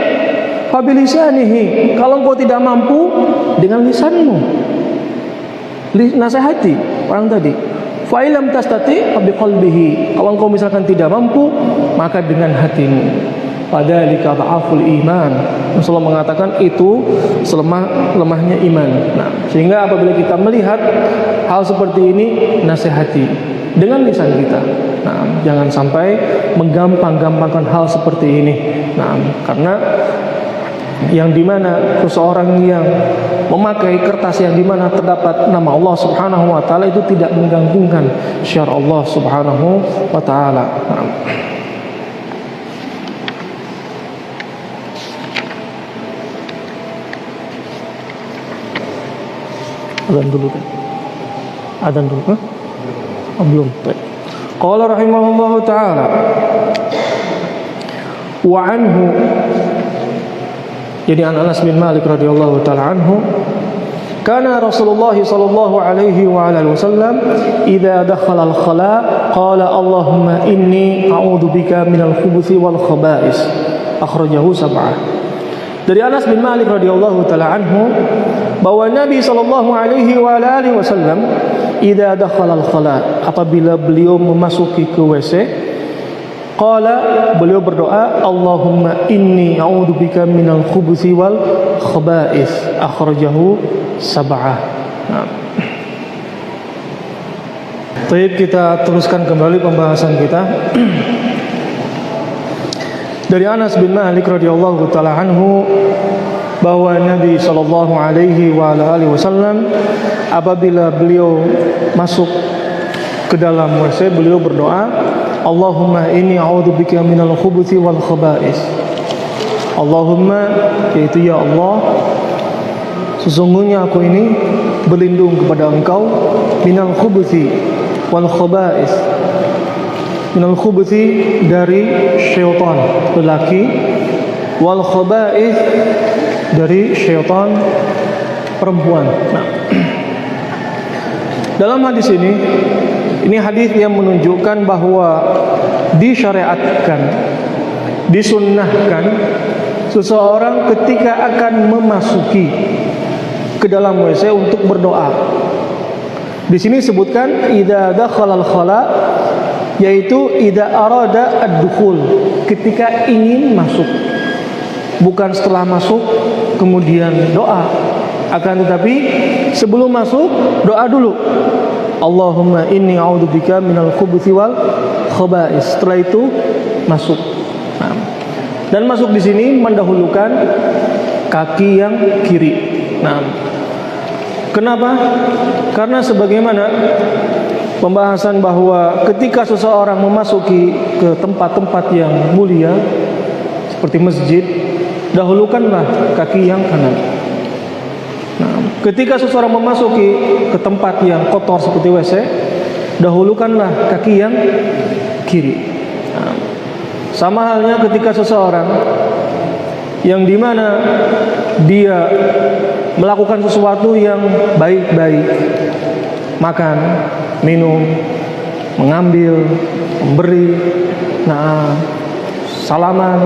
[SPEAKER 2] fa bilisanihi. Kalau engkau tidak mampu, dengan lisanmu. Nasihati orang tadi. Fa illam tastati' fa biqalbihi. Kalau engkau misalkan tidak mampu, maka dengan hatimu. Fadzalika dha'aful iman. Rasulullah mengatakan itu lemahnya iman. Nah, sehingga apabila kita melihat hal seperti ini, nasihati dengan lisan kita. Nah, jangan sampai menggampang-gampangkan hal seperti ini. Nah, karena yang dimana seseorang yang memakai kertas yang dimana terdapat nama Allah Subhanahu wa taala itu tidak menggantungkan syiar Allah Subhanahu wa taala. Nah. Adzan dulu kan? Adzan dulu kan? Oh, belum. Qala rahimahullahu taala wa anhu, jadi Anas bin Malik radhiyallahu taala anhu, kana Rasulullah sallallahu alaihi wa alihi wasallam idza dakhala al-khala qala Allahumma inni a'udzu bika minal khubuthi wal khaba'is. Akhrajahu sab'ah. Dari Anas bin Malik radhiyallahu taala anhu bahwa Nabi sallallahu alaihi wa alihi wasallam idza dakhala al-khala, apabila beliau memasuki ke WC, qala, beliau berdoa, Allahumma inni a'udzubika minal khubuthi wal khaba'is. Akhrajahu sab'ah. Nah. Baik, kita teruskan kembali pembahasan kita. Dari Anas bin Malik radhiyallahu taala anhu bahwa Nabi sallallahu alaihi wa alihi wasallam apabila beliau masuk ke dalam WC, beliau berdoa, Allahumma inni a'udzubika minal khubuthi wal khaba'is. Allahumma, yaitu ya Allah, sesungguhnya aku ini berlindung kepada Engkau minal khubuthi wal khaba'is. Minal khubuthi, dari syaitan lelaki, wal khaba'is, dari syaitan perempuan. Nah, dalam hadis ini hadis yang menunjukkan bahwa disyariatkan, disunnahkan seseorang ketika akan memasuki ke dalam WC untuk berdoa. Di sini sebutkan idza dakhalal khala, yaitu idza arada ad-dukhul, ketika ingin masuk. Bukan setelah masuk kemudian doa, akan tetapi sebelum masuk doa dulu. Allahumma inni a'udzubika minal khubuthi wal khaba'is. Setelah itu masuk. Nah, dan masuk di sini mendahulukan kaki yang kiri. Nah, kenapa? Karena sebagaimana pembahasan bahwa ketika seseorang memasuki ke tempat-tempat yang mulia seperti masjid, dahulukanlah kaki yang kanan. Nah, ketika seseorang memasuki ke tempat yang kotor seperti WC, dahulukanlah kaki yang kiri. Nah, sama halnya ketika seseorang yang dimana dia melakukan sesuatu yang baik-baik, makan, minum, mengambil, memberi, nah, salaman,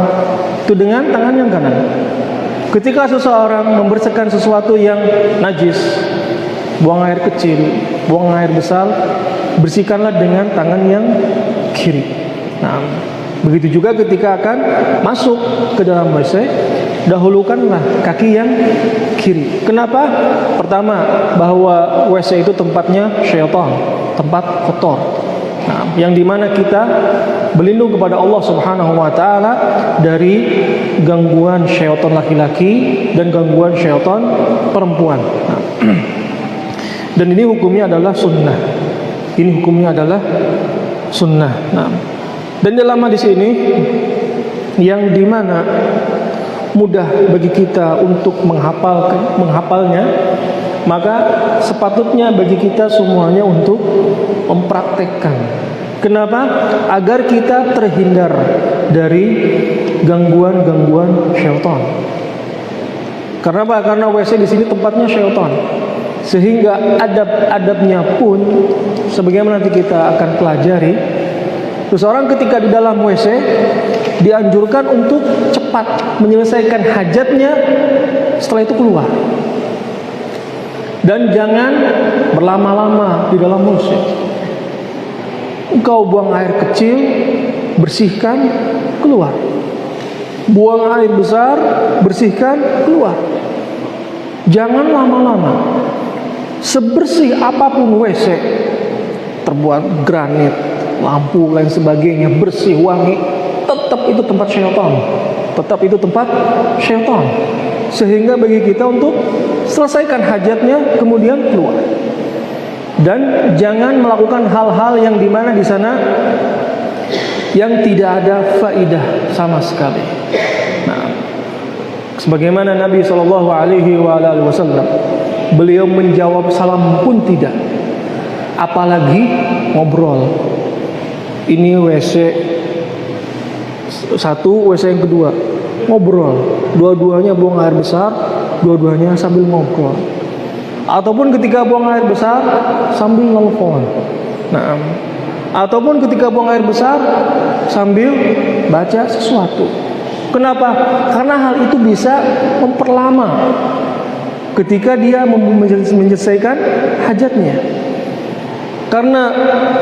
[SPEAKER 2] itu dengan tangan yang kanan. Ketika seseorang membersihkan sesuatu yang najis, buang air kecil, buang air besar, bersihkanlah dengan tangan yang kiri. Nah, begitu juga ketika akan masuk ke dalam WC, dahulukanlah kaki yang kiri. Kenapa? Pertama, bahwa WC itu tempatnya syaitan, tempat kotor. Nah, yang dimana kita berlindung kepada Allah Subhanahu wa taala dari gangguan syaitan laki-laki dan gangguan syaitan perempuan. Nah, dan ini hukumnya adalah sunnah. Ini hukumnya adalah sunnah. Nah, dan dalam hadis ini yang dimana mudah bagi kita untuk menghafalnya, maka sepatutnya bagi kita semuanya untuk mempraktekkan. Kenapa? Agar kita terhindar dari gangguan-gangguan syaitan. Karena apa? Karena WC di sini tempatnya syaitan. Sehingga adab-adabnya pun sebagaimana nanti kita akan pelajari, seseorang ketika di dalam WC dianjurkan untuk cepat menyelesaikan hajatnya, setelah itu keluar. Dan jangan berlama-lama di dalam WC. Engkau buang air kecil, bersihkan, keluar. Buang air besar, bersihkan, keluar. Jangan lama-lama. Sebersih apapun WC, terbuat granit, lampu, lain sebagainya, bersih, wangi, tetap itu tempat syaitan. Tetap itu tempat syaitan. Sehingga bagi kita untuk selesaikan hajatnya, kemudian keluar. Dan jangan melakukan hal-hal yang dimana di sana yang tidak ada faidah sama sekali. Nah, sebagaimana Nabi Shallallahu Alaihi Wasallam, beliau menjawab salam pun tidak, apalagi ngobrol. Ini WC satu, WC yang kedua, ngobrol. Dua-duanya buang air besar, dua-duanya sambil ngobrol. Ataupun ketika buang air besar sambil nelfon. Nah, ataupun ketika buang air besar sambil baca sesuatu. Kenapa? Karena hal itu bisa memperlama ketika dia menyelesaikan hajatnya. Karena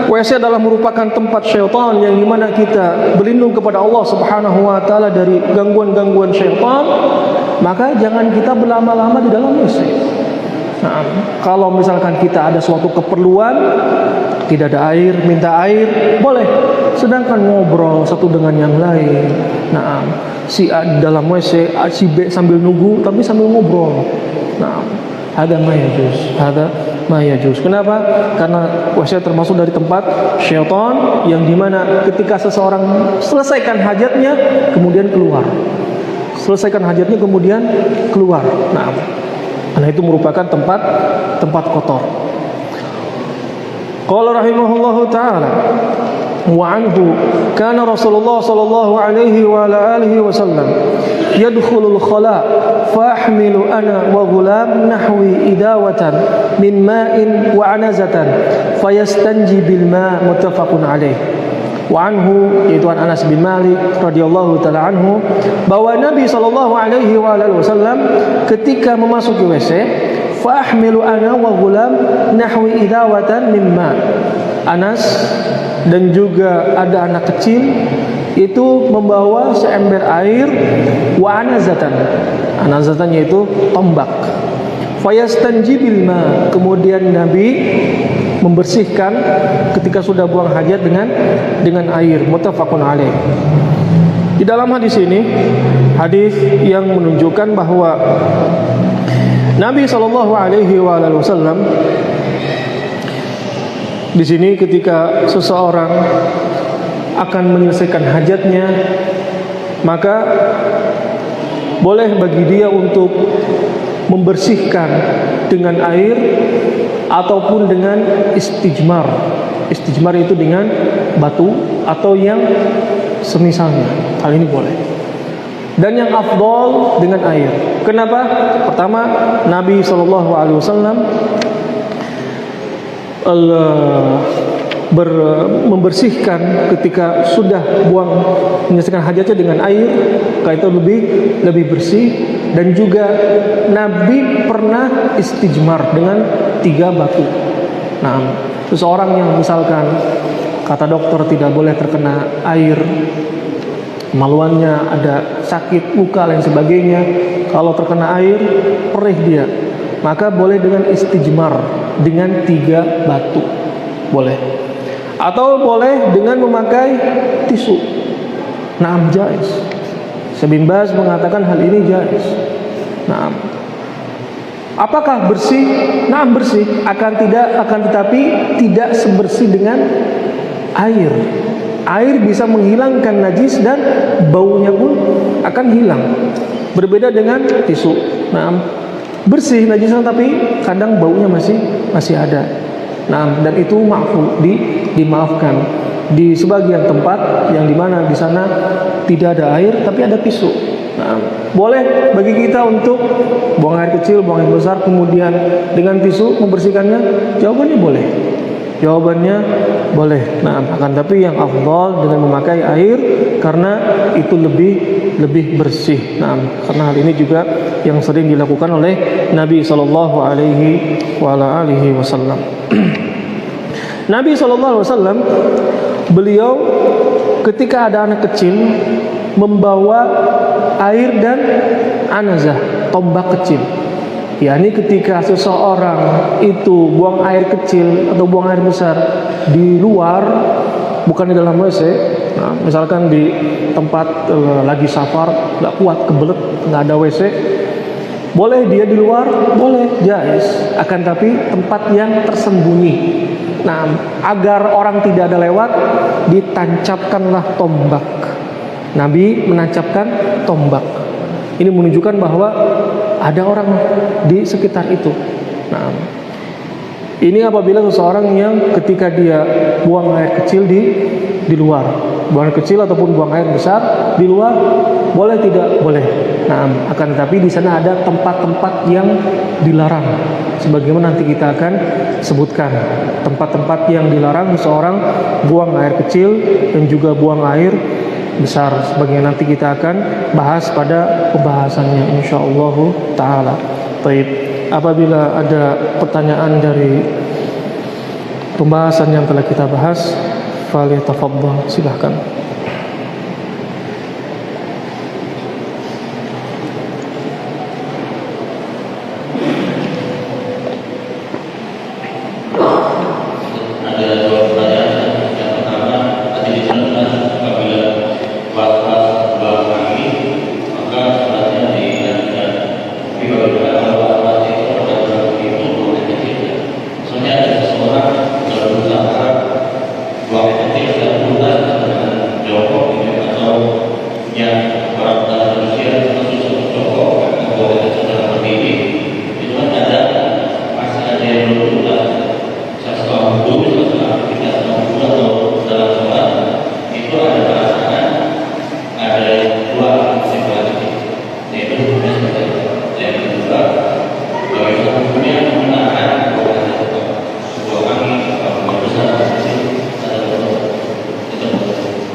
[SPEAKER 2] WC adalah merupakan tempat syaitan yang dimana kita berlindung kepada Allah Subhanahu wa taala dari gangguan-gangguan syaitan, maka jangan kita berlama-lama di dalam WC. Nah, kalau misalkan kita ada suatu keperluan, tidak ada air, minta air, boleh. Sedangkan ngobrol satu dengan yang lain. Nah, si A dalam WC, si B sambil nunggu, tapi sambil ngobrol. Nah, ada mayajus. Kenapa? Karena WC termasuk dari tempat syaitan yang dimana ketika seseorang selesaikan hajatnya, kemudian keluar. Selesaikan hajatnya, kemudian keluar. Nah, karena itu merupakan tempat kotor. Qala rahimahullahu taala wa anhu kana Rasulullah sallallahu alaihi wa ala alihi wasallam yadkhulul khala fa ahmilu ana wa ghulam nahwi idawatan min ma'in wa anazatan fayastanji bil ma' muttafaqun alaih. Wa anhu, yaitu Anas bin Malik radhiyallahu taala anhu, bahwa Nabi sallallahu alaihi wasallam ketika memasuki WC, fa ahmilu ana wa ghulam nahwi idawatan mimma. Anas dan juga ada anak kecil itu membawa seember air, wa anazatan. Anazatan yaitu tombak. Fayastanji bil ma. Kemudian Nabi membersihkan ketika sudah buang hajat dengan air. Muttafaqun alaih. Di dalam hadis ini, hadis yang menunjukkan bahwa Nabi Shallallahu Alaihi Wasallam di sini ketika seseorang akan menyelesaikan hajatnya, maka boleh bagi dia untuk membersihkan dengan air ataupun dengan istijmar. Istijmar itu dengan batu atau yang semisalnya. Hal ini boleh. Dan yang afdol dengan air. Kenapa? Pertama, Nabi SAW membersihkan ketika sudah menyelesaikan hajatnya dengan air, karena itu lebih bersih. Dan juga Nabi pernah istijmar dengan 3 batu. Nah, seseorang yang misalkan kata dokter tidak boleh terkena air kemaluannya, ada sakit, luka, lain sebagainya. Kalau terkena air, perih dia, maka boleh dengan istijmar, dengan 3 batu, boleh. Atau boleh dengan memakai tisu. Naam, jaiz. Syekh bin Baz mengatakan hal ini jaiz. Naam. Apakah bersih? Naam, bersih. Akan tetapi tidak sebersih dengan air. Air bisa menghilangkan najis dan baunya pun akan hilang. Berbeda dengan tisu. Nah, bersih najisnya tapi kadang baunya masih ada. Nah, dan itu dimaafkan di sebagian tempat yang dimana di sana tidak ada air tapi ada tisu. Nah, boleh bagi kita untuk buang air kecil, buang air besar, kemudian dengan tisu membersihkannya. Jawabannya boleh. Jawabannya boleh. Nah, akan tapi yang afdal dengan memakai air karena itu lebih bersih. Nah, karena hal ini juga yang sering dilakukan oleh Nabi sallallahu alaihi wasallam. Nabi sallallahu alaihi wasallam, beliau ketika ada anak kecil membawa air dan anazah, tombak kecil. yakni ketika seseorang itu buang air kecil atau buang air besar di luar, bukan di dalam WC. Nah, misalkan di tempat lagi safar, nggak kuat kebelet, nggak ada WC, boleh dia di luar, boleh, jais. Akan tapi tempat yang tersembunyi. Nah, agar orang tidak ada lewat, ditancapkanlah tombak. Nabi menancapkan tombak. Ini menunjukkan bahwa ada orang di sekitar itu. Nah, ini apabila seseorang yang ketika dia buang air kecil di luar, buang air kecil ataupun buang air besar di luar, boleh tidak? Boleh. Nah, akan tetapi di sana ada tempat-tempat yang dilarang. Sebagaimana nanti kita akan sebutkan tempat-tempat yang dilarang seseorang buang air kecil dan juga buang air besar, sebagaimana nanti kita akan bahas pada pembahasannya insyaallah taala. Baik, apabila ada pertanyaan dari pembahasan yang telah kita bahas, falyatafaddal, silahkan.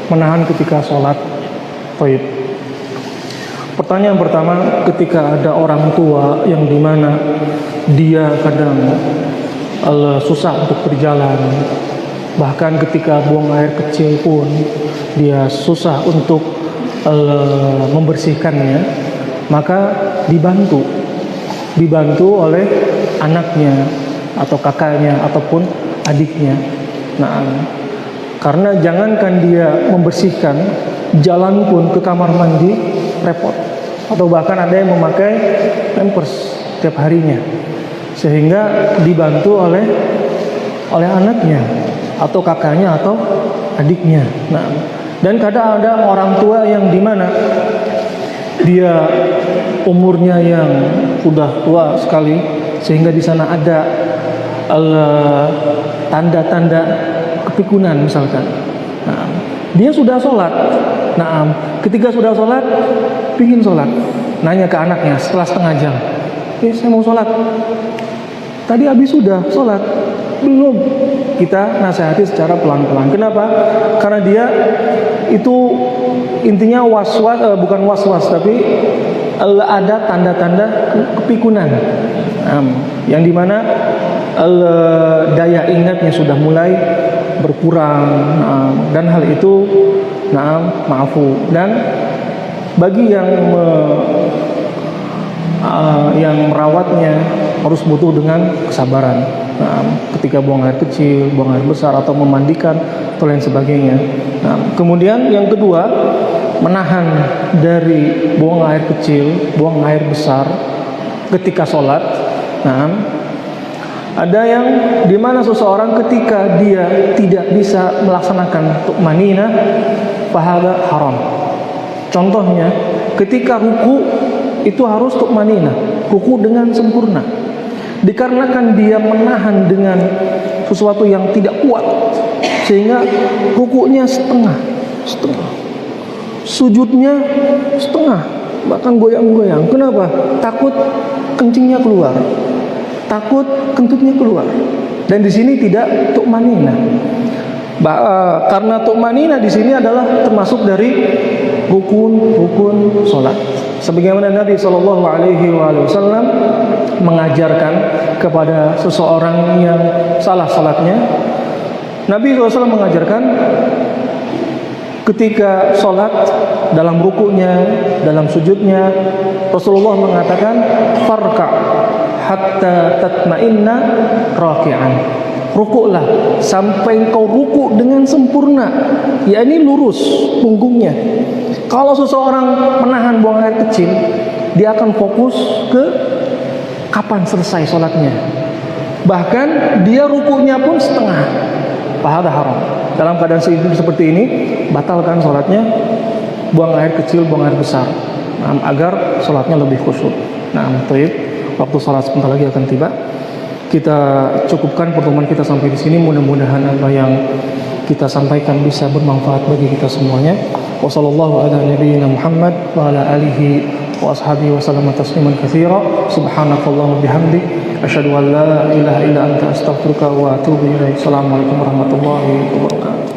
[SPEAKER 2] Menahan ketika sholat. Baik. Pertanyaan pertama, ketika ada orang tua yang dimana dia kadang susah untuk berjalan, bahkan ketika buang air kecil pun dia susah untuk membersihkannya, maka dibantu oleh anaknya atau kakaknya ataupun adiknya. Nah, karena jangankan dia membersihkan, jalan pun ke kamar mandi repot. Atau bahkan ada yang memakai pampers setiap harinya, sehingga dibantu oleh anaknya atau kakaknya atau adiknya. Nah, dan kadang ada orang tua yang dimana dia umurnya yang sudah tua sekali, sehingga di sana ada tanda-tanda kepikunan misalkan. Nah, dia sudah sholat. Nah, ketika sudah sholat, pingin sholat, nanya ke anaknya setelah setengah jam, saya mau sholat. Tadi habis sudah sholat, belum. Kita nasihati secara pelan-pelan. Kenapa? Karena dia itu intinya bukan was-was, tapi ada tanda-tanda kepikunan, yang dimana daya ingatnya sudah mulai berkurang, dan hal itu maafu. Dan bagi yang merawatnya harus butuh dengan kesabaran. Ketika buang air kecil, buang air besar, atau memandikan atau lain sebagainya. Kemudian yang kedua, menahan dari buang air kecil, buang air besar ketika sholat. Ada yang dimana seseorang ketika dia tidak bisa melaksanakan tu'maninah, fahada haram. Contohnya, ketika ruku itu harus tu'maninah, ruku dengan sempurna. Dikarenakan dia menahan dengan sesuatu yang tidak kuat, sehingga rukunya setengah, sujudnya setengah, bahkan goyang-goyang. Kenapa? Takut kencingnya keluar, takut kentutnya keluar. Dan di sini tidak tu'maninah. Karena tu'maninah di sini adalah termasuk dari rukun salat. Sebagaimana Nabi Shallallahu Alaihi Wasallam mengajarkan kepada seseorang yang salah salatnya, Nabi SAW mengajarkan ketika sholat, dalam rukunya, dalam sujudnya, Rasulullah mengatakan, farka hatta tatma'inna raki'an. Rukuklah sampai engkau ruku dengan sempurna, yakni lurus punggungnya. Kalau seseorang menahan buang air kecil, dia akan fokus ke kapan selesai sholatnya. Bahkan dia rukunya pun setengah. Fahada haram. Dalam keadaan seperti ini, batalkan sholatnya, buang air kecil, buang air besar, agar sholatnya lebih khusyuk. Waktu sholat sebentar lagi akan tiba. Kita cukupkan pertemuan kita sampai di sini. Mudah-mudahan apa yang kita sampaikan bisa bermanfaat bagi kita semuanya. Wassallallahu ala nabiyyina Muhammad wa ala alihi wa ashabihi wa sallama tasliman katsira. Subhanakallahumma bihamdik, asyhadu an la ilaha illa anta astaghfiruka wa atubu ilaik. Assalamualaikum warahmatullahi wabarakatuh.